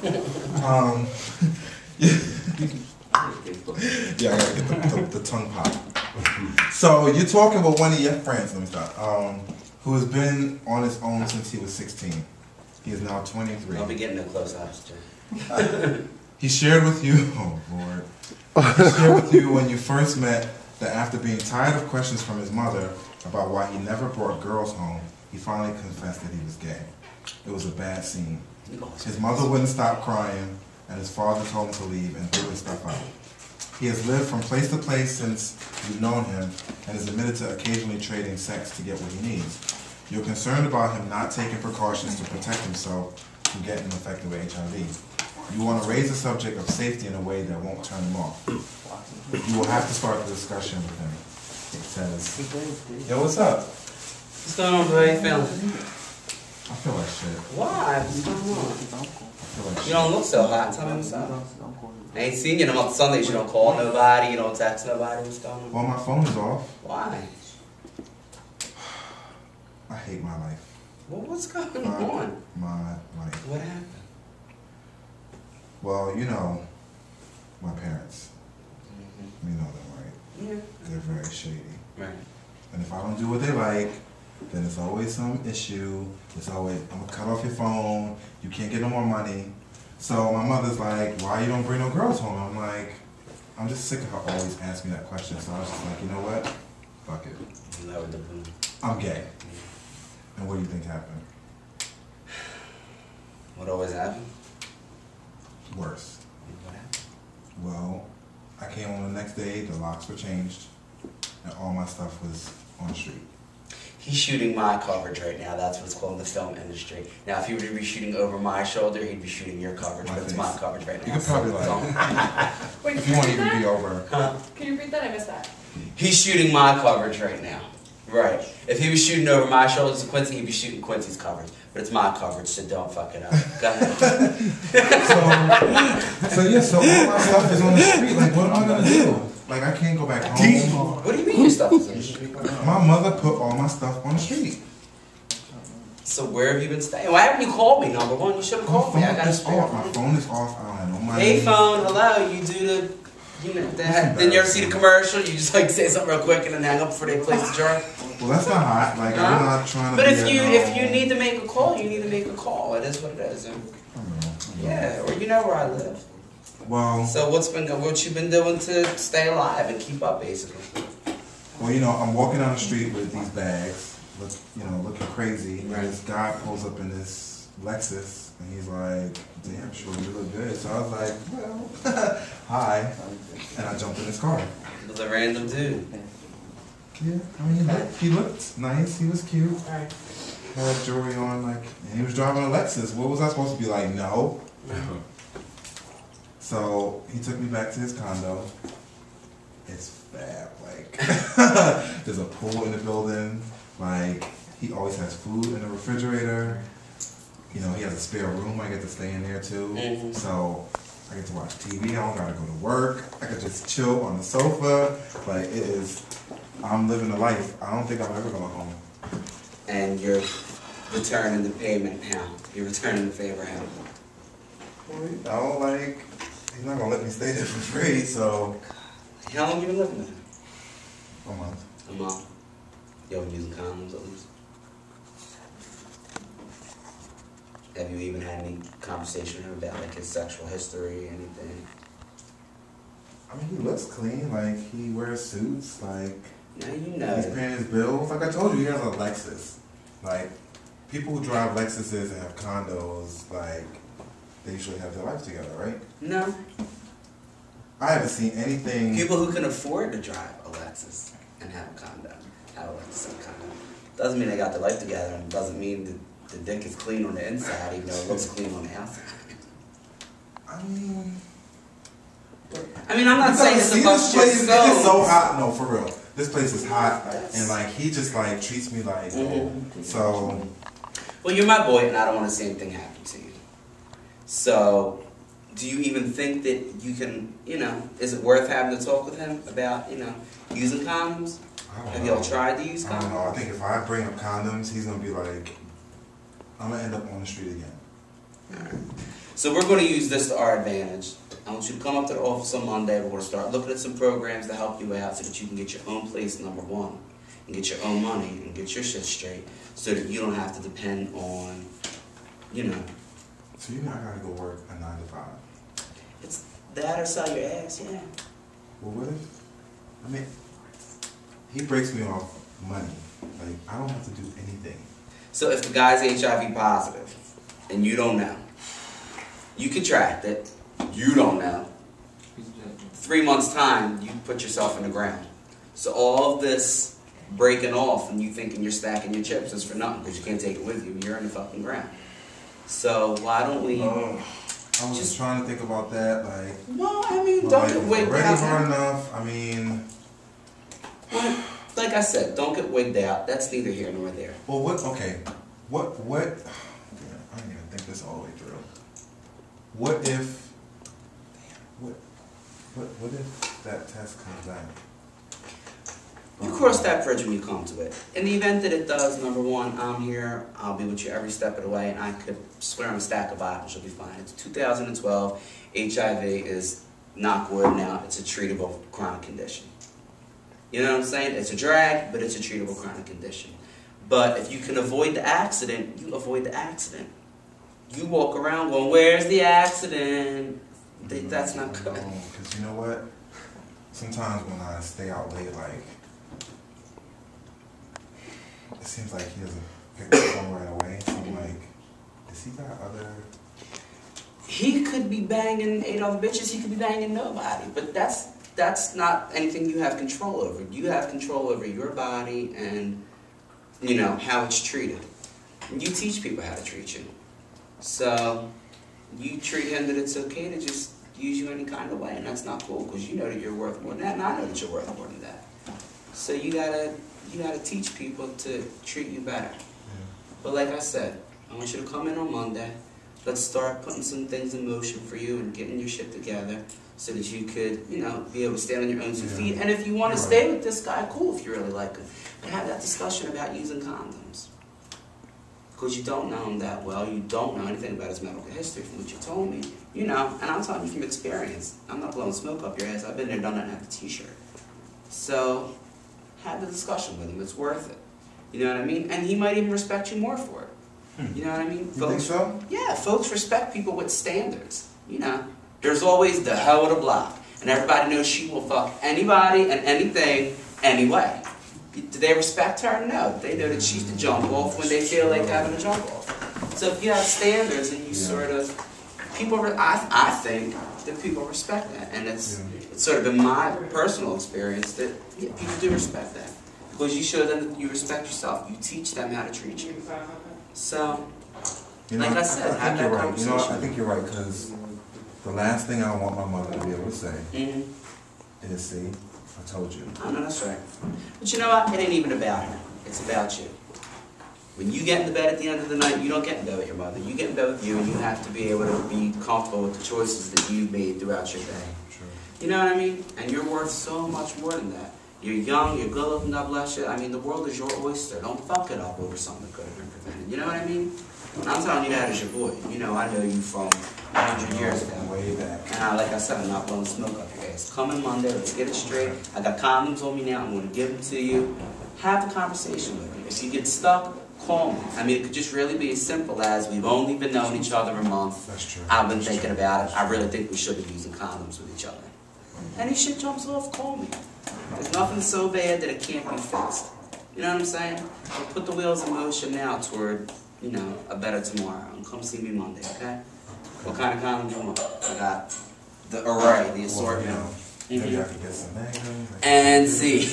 Yeah, I gotta get the tongue pop. So you're talking with one of your friends, let me stop, who has been on his own since he was 16. He is now 23. I'll be getting no close ups, Jay. He shared with you, oh Lord, he shared with you when you first met that after being tired of questions from his mother about why he never brought girls home, he finally confessed that he was gay. It was a bad scene. His mother wouldn't stop crying, and his father told him to leave and threw his stuff out. He has lived from place to place since you've known him and is admitted to occasionally trading sex to get what he needs. You're concerned about him not taking precautions to protect himself from getting infected with HIV. You want to raise the subject of safety in a way that won't turn him off. You will have to start the discussion with him. It says, yo, what's up? What's going on, bro? How you feeling? I feel like shit. Why? What's going on? I feel like You shit. don't look so hot. Tell me what's up. I ain't seen you in a month. Sundays. You don't call nobody. You don't text nobody. What's going on? Well, my phone is off. Why? I hate my life. Well, what's going on? My life. What happened? Well, you know, my parents. You know them, right? Yeah. They're very shady. Right. And if I don't do what they like, then it's always some issue. It's always, I'm gonna cut off your phone. You can't get no more money. So my mother's like, why you don't bring no girls home? I'm like, I'm just sick of her always asking me that question. So I was just like, you know what? Fuck it. Lower the boom. I'm gay. And what do you think happened? What always happened? Worse. What happened? Well, I came home the next day, the locks were changed, and all my stuff was on the street. He's shooting my coverage right now. That's what's called in the film industry. Now, if he were to be shooting over my shoulder, he'd be shooting your coverage, but it's my coverage right now. You could probably Wait, if you want to even be over. Huh? Can you repeat that? I missed that. He's shooting my coverage right now. Right. If he was shooting over my shoulders to Quincy, he'd be shooting Quincy's coverage. But it's my coverage, so don't fuck it up. Go ahead. So all my stuff is on the street. Like, what am I gonna do? Like, I can't go back home. What do you mean your stuff is on the street? My mother put all my stuff on the street. So where have you been staying? Why haven't you called me, number one? You should have called me. I got It's off. My phone is off. I don't have no money. Hey phone, hello, you do the, you know, then you ever see the commercial? You just like say something real quick and then hang up before they place the jar? Well, that's not hot. Like, I'm not trying to But be if you need to make a call, you need to make a call. It is what it is. I know. Yeah, or you know where I live. Well, So what you been doing to stay alive and keep up, basically? well, you know, I'm walking down the street with these bags, looking crazy. Right. And this guy pulls up in this Lexus, and he's like, "Damn, sure, you look good." So I was like, "Well, hi," and I jumped in his car. It was a random dude. Yeah, I mean, he looked nice. He was cute. Alright. Had jewelry on, like, and he was driving a Lexus. What was I supposed to be like? No. So he took me back to his condo. It's fab, like there's a pool in the building. Like, he always has food in the refrigerator. You know, he has a spare room. I get to stay in there too. Mm-hmm. So I get to watch TV. I don't gotta go to work. I could just chill on the sofa. Like, it is. I'm living a life. I don't think I'm ever going home. And you're returning the payment now. You're returning the favor now. I don't like. He's not gonna let me stay there for free. So How long you been living with him? a month. A month. You been using condoms at least? Have you even had any conversation with him about like his sexual history, anything? I mean, he looks clean. Like, he wears suits. Like, Now you know. he's paying his bills. Like I told you, he has a Lexus. Like, people who drive Lexuses and have condos, like, they usually have their life together, right? No. I haven't seen anything. People who can afford to drive a Lexus and have a condo, have a Lexus and a condo. Doesn't mean they got their life together, and doesn't mean that the dick is clean on the inside, even though it looks clean on the outside. I mean, I'm not saying it's see, about this place your is so soul. hot. No, for real. This place is hot, and like, he just like treats me like. So. Well, you're my boy, and I don't want to see anything happen to you. So, do you even think that you can, is it worth having to talk with him about, using condoms? Have y'all tried to use condoms? I don't know. I think if I bring up condoms, he's gonna be like, I'm gonna end up on the street again. Alright. So we're going to use this to our advantage. I want you to come up to the office on Monday. We're going to start looking at some programs to help you out so that you can get your own place, number one, and get your own money and get your shit straight so that you don't have to depend on, you know. So you know I gotta go work a 9 to 5. It's that or sell your ass, yeah. Well, what if, I mean, he breaks me off money. Like, I don't have to do anything. So if the guy's HIV positive and you don't know, you contract it, you don't know, 3 months time, you put yourself in the ground. So all of this breaking off and you thinking you're stacking your chips is for nothing because you can't take it with you. You're in the fucking ground. So why don't we... I was just trying to think about that, like... No, I mean, don't get wigged already out. hard enough, I mean... Well, like I said, don't get wigged out. That's neither here nor there. Well, okay, what, I didn't even think this all the way through. What if, what if that test comes back? You cross that bridge when you come to it. In the event that it does, number one, I'm here. I'll be with you every step of the way, and I could swear on a stack of Bibles you'll be fine. It's 2012. HIV is not good now. It's a treatable chronic condition. You know what I'm saying? It's a drag, but it's a treatable chronic condition. But if you can avoid the accident, you avoid the accident. You walk around going, "Where's the accident?" That's not good. Because you know what? Sometimes when I stay out late, like, it seems like he doesn't pick the phone right away. So I'm like, has he got other... He could be banging 8 other bitches. He could be banging nobody. But that's not anything you have control over. You have control over your body and, you know, how it's treated. And you teach people how to treat you. So you treat him that it's okay to just use you any kind of way, and that's not cool because you know that you're worth more than that, and I know that you're worth more than that. So you gotta teach people to treat you better. Yeah. But like I said, I want you to come in on Monday. Let's start putting some things in motion for you and getting your shit together so that you could, you know, be able to stand on your own 2 feet. And if you want to stay with this guy, cool, if you really like him. But have that discussion about using condoms. Because you don't know him that well. You don't know anything about his medical history from what you told me. You know, and I'm telling you from experience. I'm not blowing smoke up your ass. I've been there, done that, and have the t-shirt. So have the discussion with him. It's worth it. You know what I mean? And he might even respect you more for it. You know what I mean? You think so? Yeah, folks respect people with standards. You know, there's always the hell of the block. And everybody knows she will fuck anybody and anything anyway. Do they respect her? No. They know that she's the jump off when they feel like having a jump off. So if you have standards and you sort of, I think that people respect that. And it's sort of been my personal experience that people do respect that. Because you show them that you respect yourself. You teach them how to treat you. So, like I said, I think you're right. You know, I think you're right because the last thing I want my mother to be able to say is, "See, I told you." I know that's right. But you know what? It ain't even about her. It's about you. When you get into bed at the end of the night, you don't get in bed with your mother. You get in bed with you, and you have to be able to be comfortable with the choices that you've made throughout your day. Sure. You know what I mean? And you're worth so much more than that. You're young, you're good looking, God bless you. I mean, the world is your oyster. Don't fuck it up over something that could have been prevented. You know what I mean? And I'm telling you that as your boy. You know, I know you from 100 years ago. Way back. And like I said, I'm not blowing smoke up your ass. Coming Monday, let's get it straight. I got condoms on me now. I'm going to give them to you. Have the conversation with me. If you get stuck, call me. I mean, it could just really be as simple as we've only been knowing each other a month. That's true. I've been thinking about it. I really think we should be using condoms with each other. Any shit jumps off, call me. There's nothing so bad that it can't be fixed. You know what I'm saying? So put the wheels in motion now toward, you know, a better tomorrow. And come see me Monday, okay? What kind of condoms you want? I got the array, the assortment. Maybe I could get some magnums. And see.